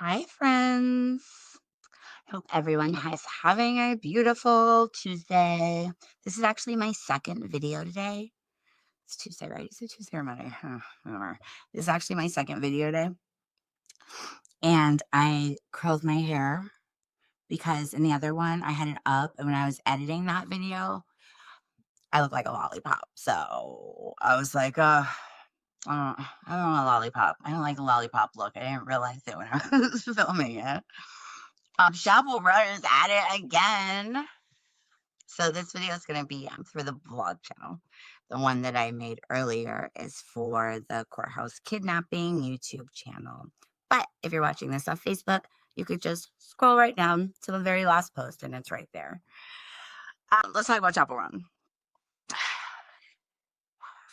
Hi, friends. Hope everyone is having a beautiful Tuesday. This is actually my second video today. It's Tuesday, right? Is it Tuesday or Monday? Whatever. This is actually my second video today. And I curled my hair because in the other one I had it up. And when I was editing that video, I looked like a lollipop. So I was like, I don't want a lollipop. I don't like the lollipop look. I didn't realize it when I was filming it. Chappell Roan is at it again. So this video is going to be for the vlog channel. The one that I made earlier is for the courthouse kidnapping YouTube channel. But if you're watching this on Facebook, you could just scroll right down to the very last post and it's right there. Let's talk about Chappell Roan.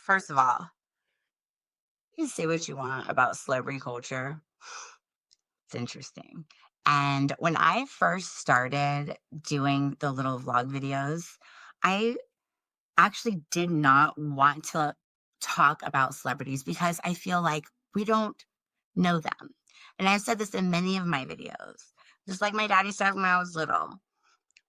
First of all, you can say what you want about celebrity culture. It's interesting. And when I first started doing the little vlog videos, I actually did not want to talk about celebrities because I feel like we don't know them. And I've said this in many of my videos. Just like my daddy said when I was little,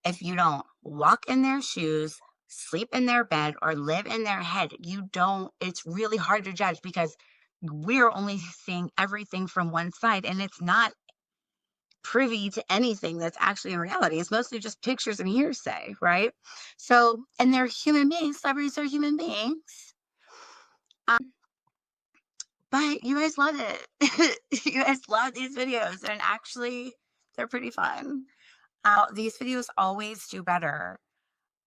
if you don't walk in their shoes, sleep in their bed, or live in their head, it's really hard to judge because we're only seeing everything from one side and it's not privy to anything that's actually in reality. It's mostly just pictures and hearsay, right? So, and they're human beings. Celebrities are human beings. Um, but you guys love it. You guys love these videos, and actually, they're pretty fun. These videos always do better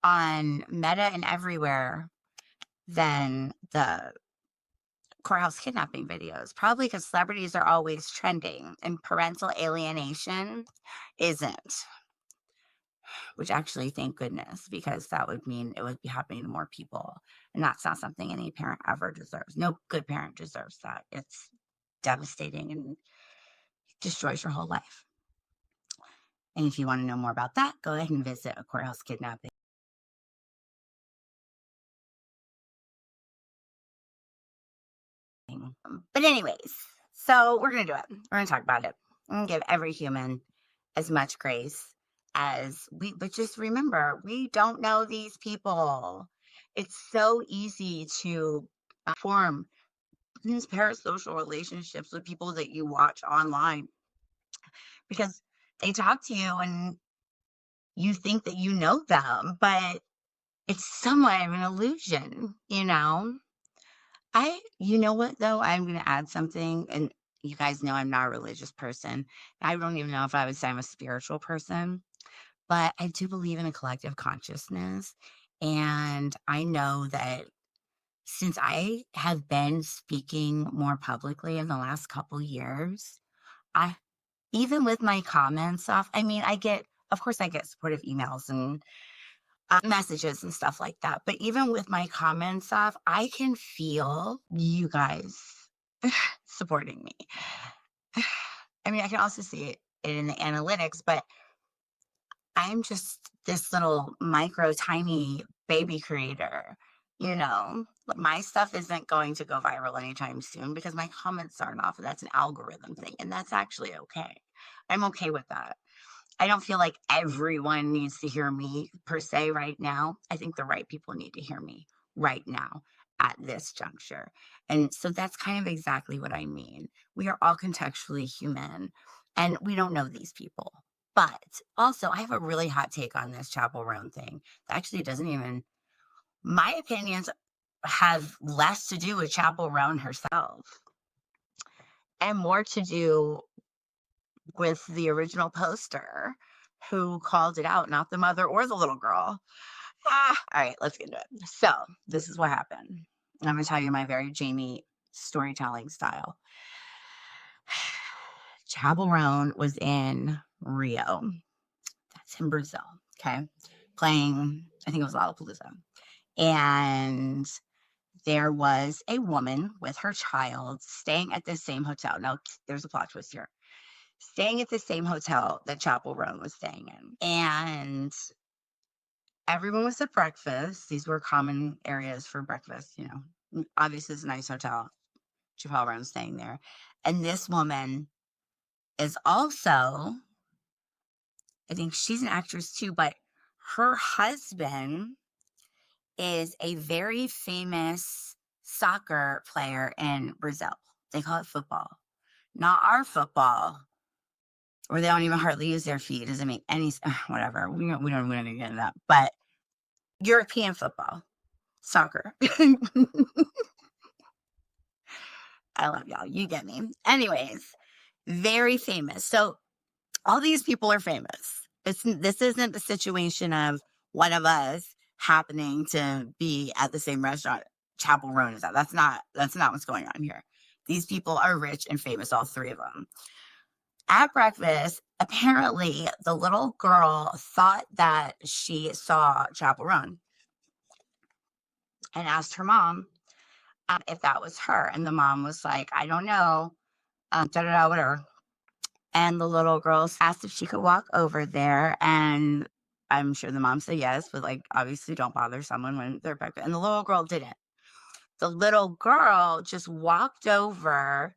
on Meta and everywhere than the courthouse kidnapping videos, probably because celebrities are always trending and parental alienation isn't. Which actually, thank goodness, because that would mean it would be happening to more people. And that's not something any parent ever deserves. No good parent deserves that. It's devastating and destroys your whole life. And if you want to know more about that, go ahead and visit a courthouse kidnapping. But anyways, so we're gonna do it. We're gonna talk about it. I'm gonna give every human as much grace as but just remember, we don't know these people. It's so easy to form these parasocial relationships with people that you watch online because they talk to you and you think that you know them, but it's somewhat of an illusion. You know what though? I'm going to add something, and you guys know I'm not a religious person. I don't even know if I would say I'm a spiritual person, but I do believe in a collective consciousness. And I know that since I have been speaking more publicly in the last couple years, I even with my comments off, I mean, of course, I get supportive emails and messages and stuff like that. But even with my comments off, I can feel you guys supporting me. I mean, I can also see it in the analytics, but I'm just this little micro tiny baby creator. My stuff isn't going to go viral anytime soon because my comments aren't off. That's an algorithm thing, and that's actually okay. I'm okay with that. I don't feel like everyone needs to hear me per se right now. I think the right people need to hear me right now at this juncture. And so that's kind of exactly what I mean. We are all contextually human and we don't know these people. But also, I have a really hot take on this Chappell Roan thing. That actually doesn't even, my opinions have less to do with Chappell Roan herself and more to do with the original poster who called it out, not the mother or the little girl. All right, let's get into it. So, this is what happened. I'm going to tell you my very Jamie storytelling style. Chappell Roan was in Rio. That's in Brazil. Okay. Playing, I think it was Lollapalooza. And there was a woman with her child staying at the same hotel. Now, there's a plot twist here. Staying at the same hotel that Chappell Roan was staying in. And everyone was at breakfast. These were common areas for breakfast. Obviously, it's a nice hotel. Chappell Roan staying there. And this woman is also, I think she's an actress too, but her husband is a very famous soccer player in Brazil. They call it football, not our football, or they don't even hardly use their feet. It doesn't make any whatever. We don't want to get into that, but European football, soccer. I love y'all. You get me. Anyways, very famous. So all these people are famous. This isn't the situation of one of us happening to be at the same restaurant Chappell Roan is at. That's not what's going on here. These people are rich and famous, all three of them. At breakfast, apparently the little girl thought that she saw Chappell Roan and asked her mom if that was her. And the mom was like, I don't know, whatever. And the little girl asked if she could walk over there. And I'm sure the mom said yes, but like, obviously, don't bother someone when they're pregnant. And the little girl didn't. The little girl just walked over,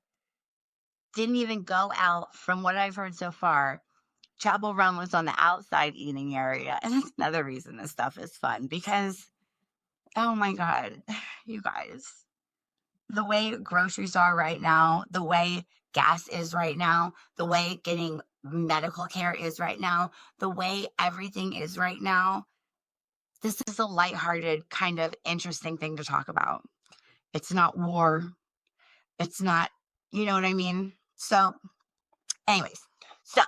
didn't even go out, from what I've heard so far. Chappell Run was on the outside eating area. And that's another reason this stuff is fun because, oh my God, you guys, the way groceries are right now, the way gas is right now, the way getting medical care is right now, the way everything is right now, this is a lighthearted, kind of interesting thing to talk about. It's not war. It's not, you know what I mean? So, anyways, so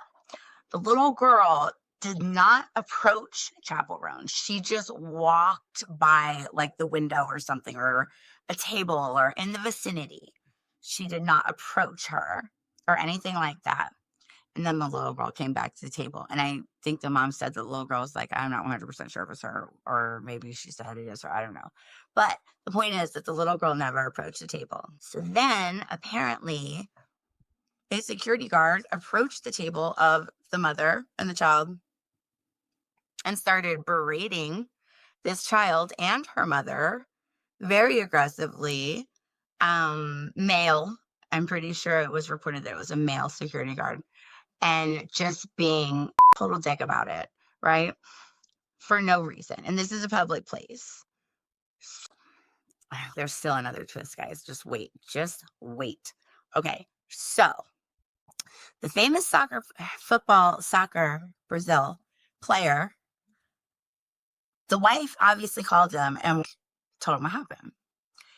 the little girl did not approach Chappell Roan. She just walked by like the window or something, or a table, or in the vicinity. She did not approach her or anything like that. And then the little girl came back to the table. And I think the mom said the little girl was like, I'm not 100% sure if it's her, or maybe she said it is her. I don't know. But the point is that the little girl never approached the table. So then apparently a security guard approached the table of the mother and the child and started berating this child and her mother very aggressively. Male, I'm pretty sure it was reported that it was a male security guard, and just being total dick about it, right? For no reason. And this is a public place. There's still another twist, guys. Just wait. Just wait. Okay. So the famous soccer Brazil player, the wife obviously called him and told him what happened.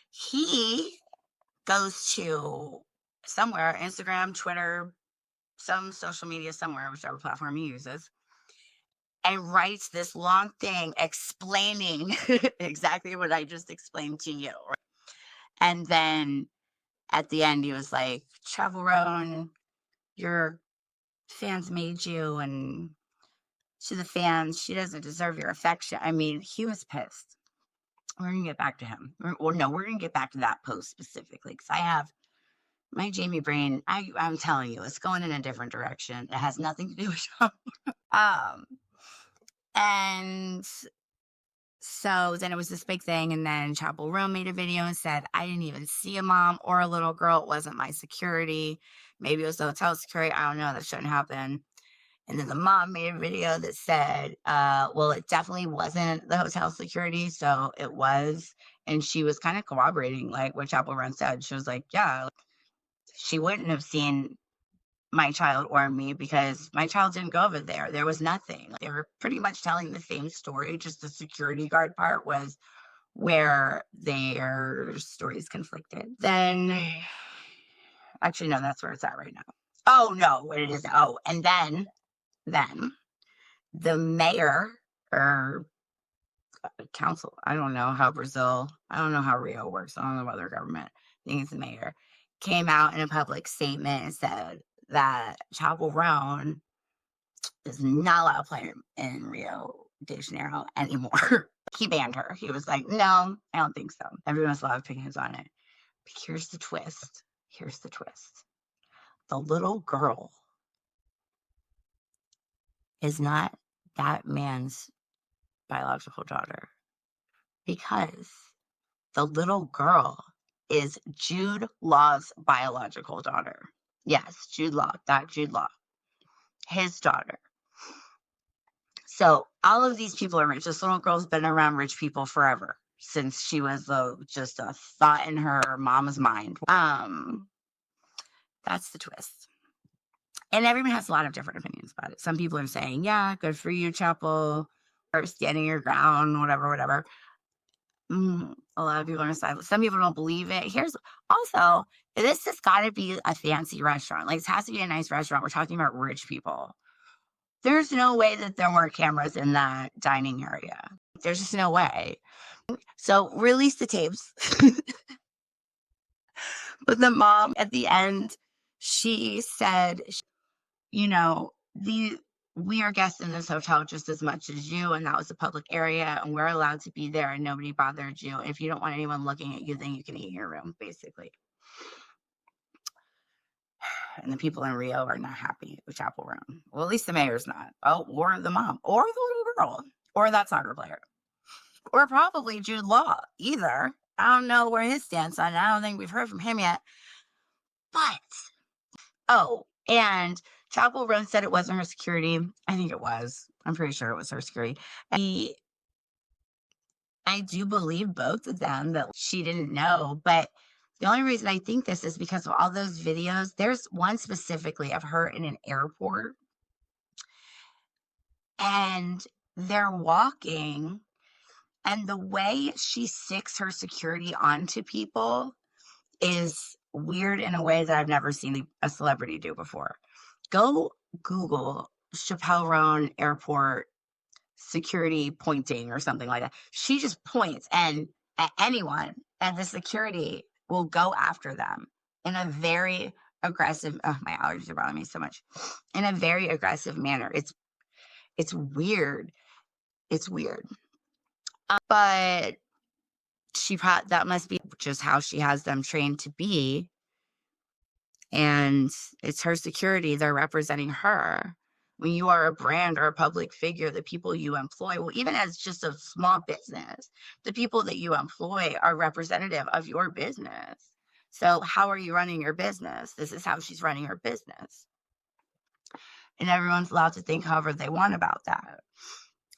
He goes to somewhere, Instagram, Twitter, some social media somewhere, whichever platform he uses, and writes this long thing explaining exactly what I just explained to you. And then at the end, he was like, Chappell Roan, your fans made you, and to the fans, she doesn't deserve your affection. I mean, he was pissed. We're going to get back to him. Or no, we're going to get back to that post specifically because I have my Jamie brain. I'm telling you, it's going in a different direction. It has nothing to do with him. And so then it was this big thing. And then Chappell Roan made a video and said, I didn't even see a mom or a little girl. It wasn't my security. Maybe it was the hotel security. I don't know. That shouldn't happen. And then the mom made a video that said, well, it definitely wasn't the hotel security. So it was. And she was kind of corroborating like what Chappell Roan said. She was like, yeah, she wouldn't have seen my child or me because my child didn't go over there. There was nothing. They were pretty much telling the same story. Just the security guard part was where their stories conflicted. Then, actually, no, that's where it's at right now. Oh, no, what it is. Oh, and then the mayor or council, I don't know how Rio works. I don't know about their government. I think it's the mayor, came out in a public statement and said that Chappell Roan is not allowed to play in Rio de Janeiro anymore. He banned her. He was like, no, I don't think so. Everyone's allowed opinions on it. But here's the twist. The little girl is not that man's biological daughter because the little girl is Jude Law's biological daughter. Yes, Jude Law, that Jude Law, his daughter. So all of these people are rich. This little girl's been around rich people forever since she was just a thought in her mama's mind. That's the twist. And everyone has a lot of different opinions about it. Some people are saying, yeah, good for you, Chappell, or standing your ground, whatever. A lot of people are inside. Some people don't believe it. Here's also, this has got to be a fancy restaurant. Like, this has to be a nice restaurant. We're talking about rich people. There's no way that there weren't cameras in that dining area. There's just no way. So release the tapes. But the mom at the end, she said, you know, we are guests in this hotel just as much as you, and that was a public area, and we're allowed to be there, and nobody bothered you. If you don't want anyone looking at you, then you can eat in your room, basically. And the people in Rio are not happy with Chappell Roan. Well, at least the mayor's not. Oh, or the mom, or the little girl, or that soccer player, or probably Jude Law. Either. I don't know where his stance on it. I don't think we've heard from him yet. But and Chappell Roan said it wasn't her security. I think it was. I'm pretty sure it was her security. I do believe both of them that she didn't know, but the only reason I think this is because of all those videos. There's one specifically of her in an airport, and they're walking, and the way she sticks her security onto people is weird in a way that I've never seen a celebrity do before. Go Google Chappell Roan Airport security pointing or something like that. She just points and at anyone, and the security will go after them in a very aggressive. Oh, my allergies are bothering me so much. In a very aggressive manner. It's weird. It's weird. But that must be just how she has them trained to be. And it's her security. They're representing her. When you are a brand or a public figure, the people you employ, well, even as just a small business, the people that you employ are representative of your business. So how are you running your business? This is how she's running her business. And everyone's allowed to think however they want about that.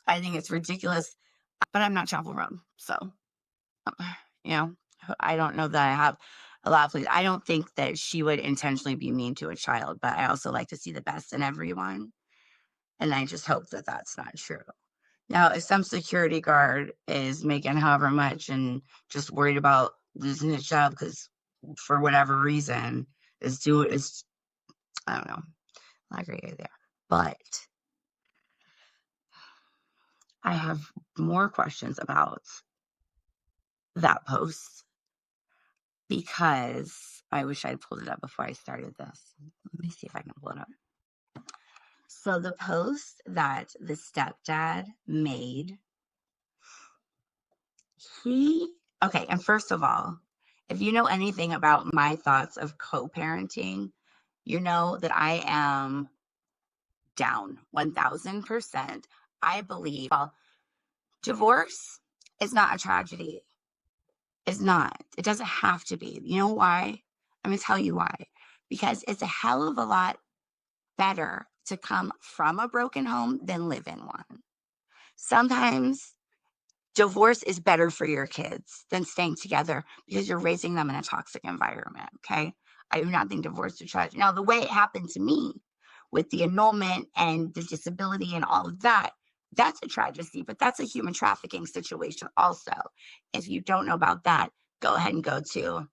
I think it's ridiculous, but I'm not Chappell Roan. So, you know, I don't know that I have a lot of pleas. I don't think that she would intentionally be mean to a child, but I also like to see the best in everyone. And I just hope that that's not true. Now, if some security guard is making however much and just worried about losing his job because for whatever reason is I don't know, not great idea. But I have more questions about that post because I wish I'd pulled it up before I started this. Let me see if I can pull it up. So the post that the stepdad made, okay, and first of all, if you know anything about my thoughts of co-parenting, you know that I am down 1000%. I believe, well, divorce is not a tragedy. It's not. It doesn't have to be. You know why? I'm going to tell you why. Because it's a hell of a lot better to come from a broken home than live in one. Sometimes divorce is better for your kids than staying together because you're raising them in a toxic environment. Okay. I do not think divorce is tragic. Now, the way it happened to me with the annulment and the disability and all of that, that's a tragedy, but that's a human trafficking situation also. If you don't know about that, go ahead and go to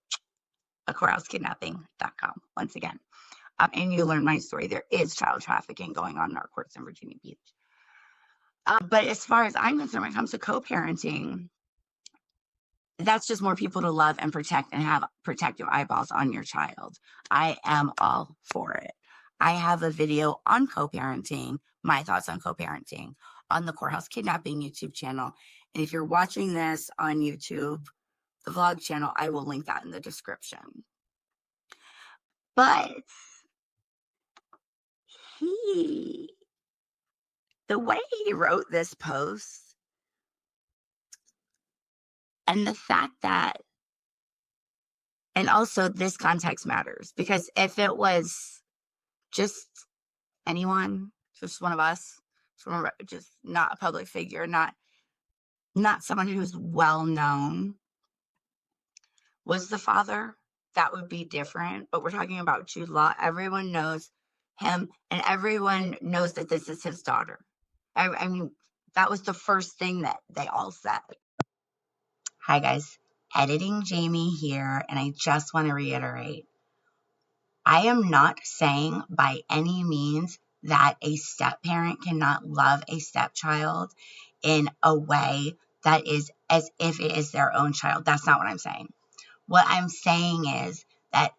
courthousekidnapping.com once again. And you learn my story. There is child trafficking going on in our courts in Virginia Beach. But as far as I'm concerned, when it comes to co-parenting, that's just more people to love and protect and have protective eyeballs on your child. I am all for it. I have a video on co-parenting, my thoughts on co-parenting, on the Courthouse Kidnapping YouTube channel. And if you're watching this on YouTube, the vlog channel, I will link that in the description. But the way he wrote this post and the fact that And also, this context matters, because if it was just anyone, just one of us, just not a public figure, not someone who's well known, was the father, that would be different. But we're talking about Jude Law. Everyone knows him, and everyone knows that this is his daughter. I mean, that was the first thing that they all said. Hi, guys. Editing Jamie here, and I just want to reiterate, I am not saying by any means that a step parent cannot love a stepchild in a way that is as if it is their own child. That's not what I'm saying. What I'm saying is that,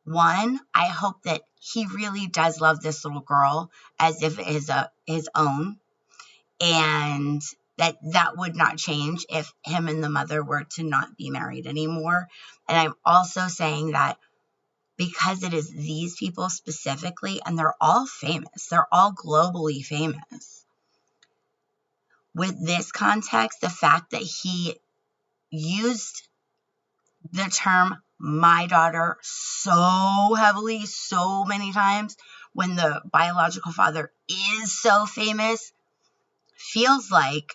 one, I hope that he really does love this little girl as if it is his own, and that would not change if him and the mother were to not be married anymore. And I'm also saying that because it is these people specifically, and they're all famous, they're all globally famous. With this context, the fact that he used the term "my daughter" so heavily, so many times, when the biological father is so famous, feels like,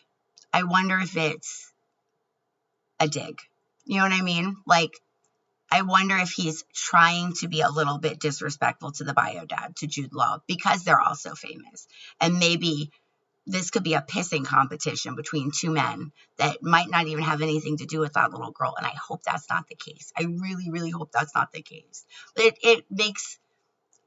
I wonder if it's a dig. You know what I mean? Like, I wonder if he's trying to be a little bit disrespectful to the bio dad, to Jude Law, because they're all so famous. And maybe this could be a pissing competition between two men that might not even have anything to do with that little girl. And I hope that's not the case. I really, really hope that's not the case. But it makes,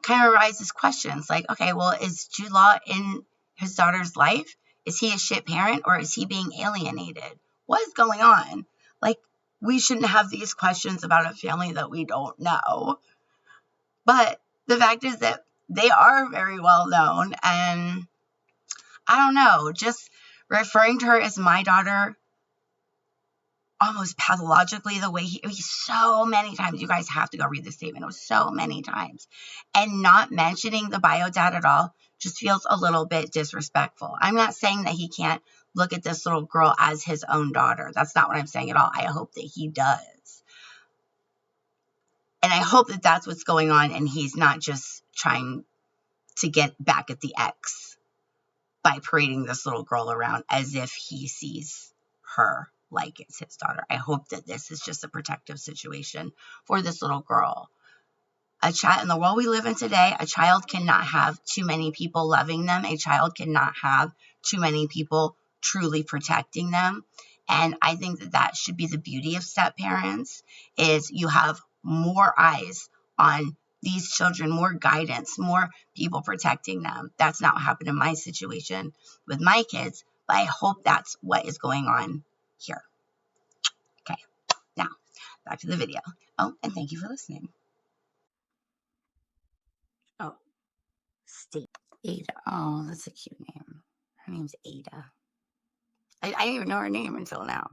kind of raises questions like, okay, well, is Jude Law in his daughter's life? Is he a shit parent, or is he being alienated? What is going on? Like, we shouldn't have these questions about a family that we don't know. But the fact is that they are very well known, and I don't know, just referring to her as my daughter almost pathologically, the way he so many times, you guys have to go read the statement, it was so many times, and not mentioning the bio dad at all just feels a little bit disrespectful. I'm not saying that he can't look at this little girl as his own daughter. That's not what I'm saying at all. I hope that he does. And I hope that that's what's going on, and he's not just trying to get back at the ex by parading this little girl around as if he sees her like it's his daughter. I hope that this is just a protective situation for this little girl. A child, in the world we live in today, a child cannot have too many people loving them. A child cannot have too many people truly protecting them. And I think that that should be the beauty of step parents, is you have more eyes on these children, more guidance, more people protecting them. That's not what happened in my situation with my kids, but I hope that's what is going on here. Okay, now back to the video. Oh, and thank you for listening. Oh, State Ada. Oh, that's a cute name. Her name's Ada. I didn't even know her name until now,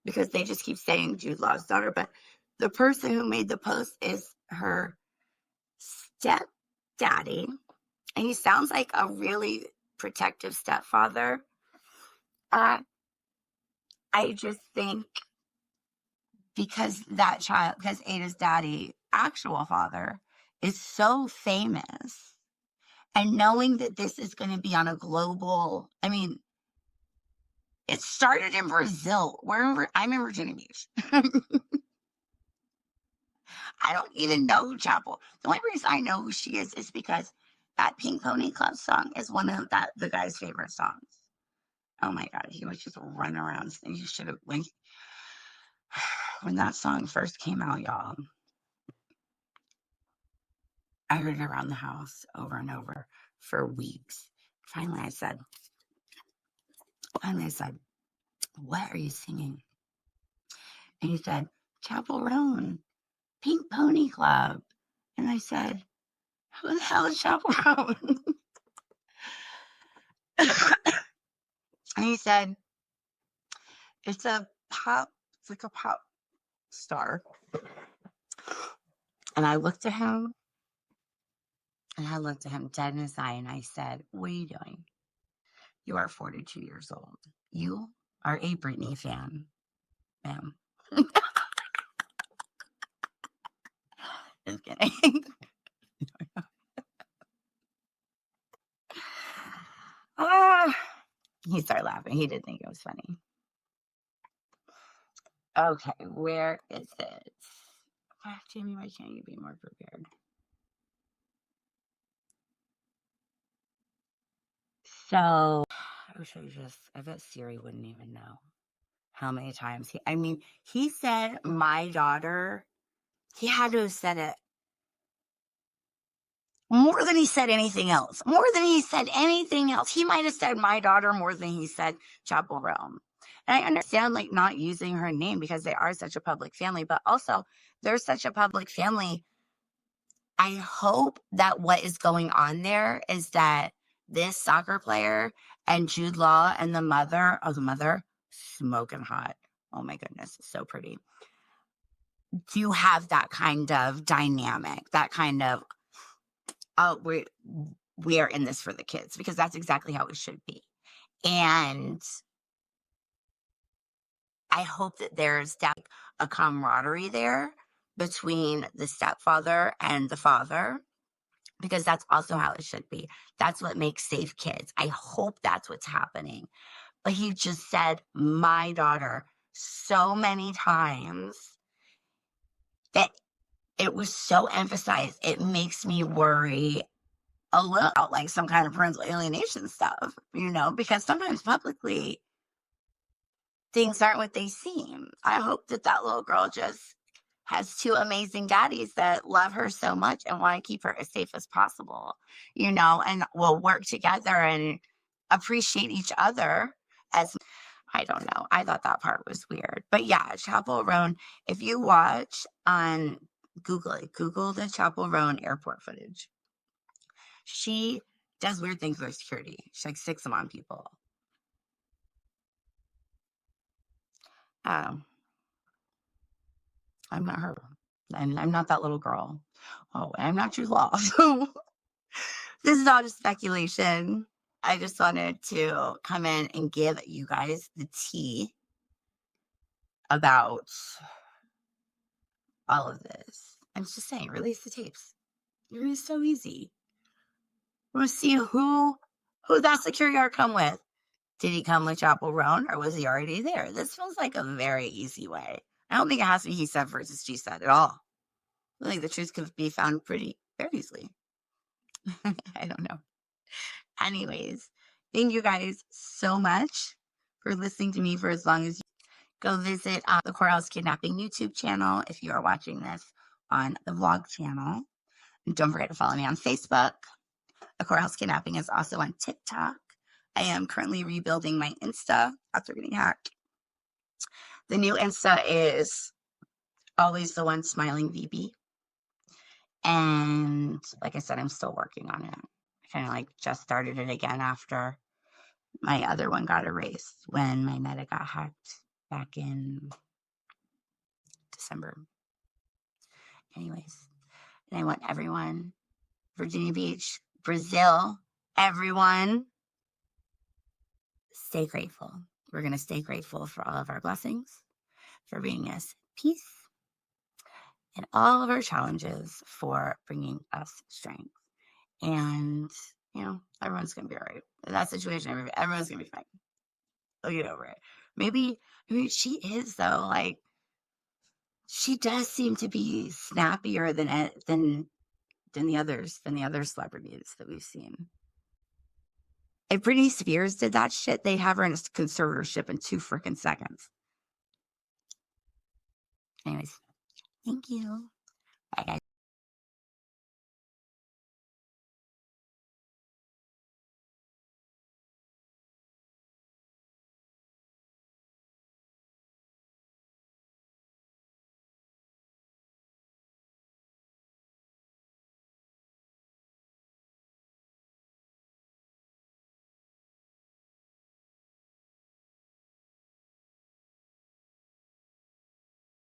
because they just keep saying Jude Law's daughter, but the person who made the post is her stepdaddy, and he sounds like a really protective stepfather. I just think because Ada's daddy, actual father, is so famous, and knowing that this is going to be on a global, I mean, it started in Brazil. I'm in Virginia Beach. I don't even know Chappell. The only reason I know who she is because that Pink Pony Club song is one of the guy's favorite songs. Oh my God, he was just running around. You should have, when that song first came out, y'all, I heard it around the house over and over for weeks. Finally, I said, what are you singing? And he said, Chappell Roan, Pink Pony Club. And I said, who the hell is Chappell Roan? And he said, it's like a pop star. And I looked at him, and I looked at him dead in his eye, and I said, what are you doing? You are 42 years old. You are a Britney fan, ma'am. And Just kidding. Ah, he started laughing. He did think it was funny. Okay, where is it? Ah, Jamie, why can't you be more prepared? So, I wish I bet Siri wouldn't even know how many times he said my daughter. He had to have said it more than he said anything else. More than he said anything else. He might have said my daughter more than he said Chappell Roan. And I understand like not using her name because they are such a public family, but also they're such a public family. I hope that what is going on there is that this soccer player and Jude Law and the mother, smoking hot. Oh my goodness, so pretty. Do have that kind of dynamic, that kind of, oh, we are in this for the kids, because that's exactly how it should be. And I hope that there's a camaraderie there between the stepfather and the father, because that's also how it should be. That's what makes safe kids. I hope that's what's happening. But he just said my daughter so many times that it was so emphasized. It makes me worry a little about like some kind of parental alienation stuff, because sometimes publicly things aren't what they seem. I hope that that little girl just has two amazing daddies that love her so much and want to keep her as safe as possible, and will work together and appreciate each other as I don't know. I thought that part was weird. But yeah, Chappell Roan, if you watch on Google it, Google the Chappell Roan airport footage. She does weird things with security. She like sticks them on people. Um, I'm not her. And I'm not that little girl. Oh, and I'm not Jude Law. So this is all just speculation. I just wanted to come in and give you guys the tea about all of this. I'm just saying, release the tapes. It was so easy. We'll see who that security guard come with. Did he come with Chappell Roan, or was he already there? This feels like a very easy way. I don't think it has to be he said versus she said at all. I think the truth could be found very easily. I don't know. Anyways, thank you guys so much for listening to me for as long as you go visit the Courthouse Kidnapping YouTube channel if you are watching this on the vlog channel. And don't forget to follow me on Facebook. The Courthouse Kidnapping is also on TikTok. I am currently rebuilding my Insta after getting hacked. The new Insta is always the one smiling VB. And like I said, I'm still working on it. I kind of like just started it again after my other one got erased when my meta got hacked back in December. Anyways, and I want everyone, Virginia Beach, Brazil, everyone, stay grateful. We're going to stay grateful for all of our blessings, for bringing us peace, and all of our challenges for bringing us strength. And, everyone's going to be all right. In that situation, everyone's going to be fine. They'll get over it. Maybe she is, though. Like, she does seem to be snappier than the other celebrities that we've seen. If Britney Spears did that shit, they'd have her in a conservatorship in 2 freaking seconds. Anyways, thank you. Bye, guys.